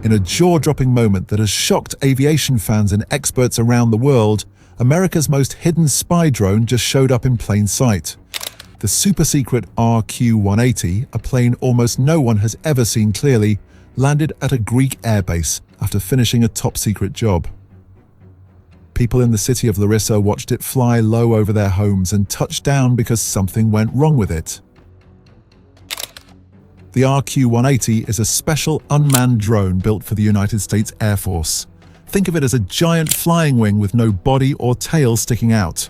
In a jaw-dropping moment that has shocked aviation fans and experts around the world, America's most hidden spy drone just showed up in plain sight. The super-secret RQ-180, a plane almost no one has ever seen clearly, landed at a Greek airbase after finishing a top-secret job. People in the city of Larissa watched it fly low over their homes and touch down because something went wrong with it. The RQ-180 is a special unmanned drone built for the United States Air Force. Think of it as a giant flying wing with no body or tail sticking out.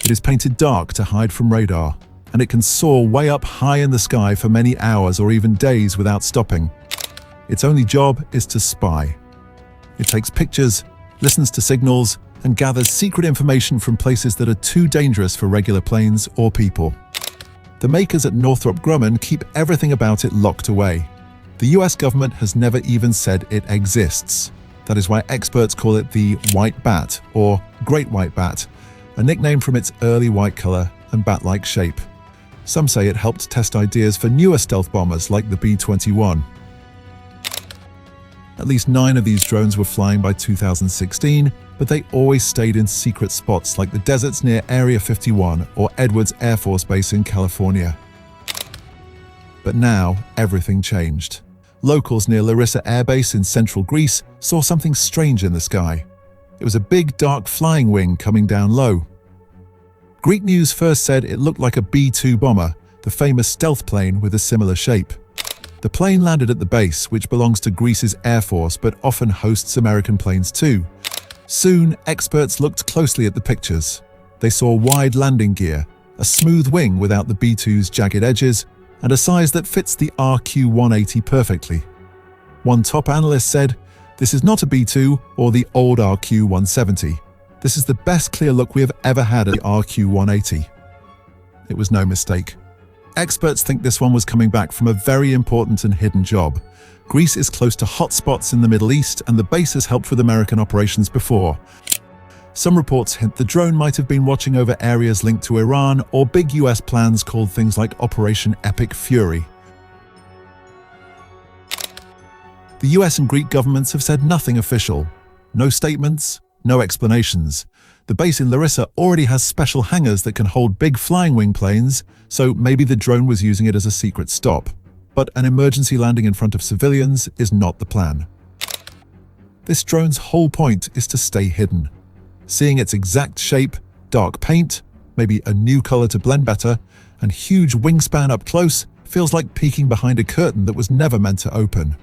It is painted dark to hide from radar, and it can soar way up high in the sky for many hours or even days without stopping. Its only job is to spy. It takes pictures, listens to signals, and gathers secret information from places that are too dangerous for regular planes or people. The makers at Northrop Grumman keep everything about it locked away. The US government has never even said it exists. That is why experts call it the White Bat, or Great White Bat, a nickname from its early white color and bat-like shape. Some say it helped test ideas for newer stealth bombers like the B-21. At least 9 of these drones were flying by 2016, but they always stayed in secret spots like the deserts near Area 51 or Edwards Air Force Base in California. But now, everything changed. Locals near Larissa Air Base in central Greece saw something strange in the sky. It was a big, dark flying wing coming down low. Greek news first said it looked like a B-2 bomber, the famous stealth plane with a similar shape. The plane landed at the base, which belongs to Greece's Air Force but often hosts American planes too. Soon, experts looked closely at the pictures. They saw wide landing gear, a smooth wing without the B-2's jagged edges, and a size that fits the RQ-180 perfectly. One top analyst said, "This is not a B-2 or the old RQ-170. This is the best clear look we have ever had at the RQ-180." It was no mistake. Experts think this one was coming back from a very important and hidden job. Greece is close to hotspots in the Middle East, and the base has helped with American operations before. Some reports hint the drone might have been watching over areas linked to Iran or big US plans called things like Operation Epic Fury. The US and Greek governments have said nothing official. No statements, no explanations. The base in Larissa already has special hangars that can hold big flying wing planes, so maybe the drone was using it as a secret stop. But an emergency landing in front of civilians is not the plan. This drone's whole point is to stay hidden. Seeing its exact shape, dark paint, maybe a new color to blend better, and huge wingspan up close feels like peeking behind a curtain that was never meant to open.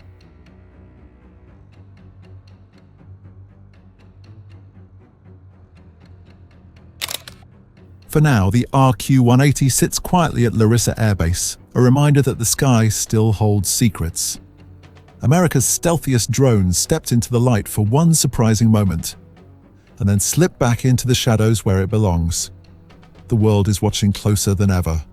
For now, the RQ-180 sits quietly at Larissa Air Base, a reminder that the sky still holds secrets. America's stealthiest drone stepped into the light for one surprising moment, and then slipped back into the shadows where it belongs. The world is watching closer than ever.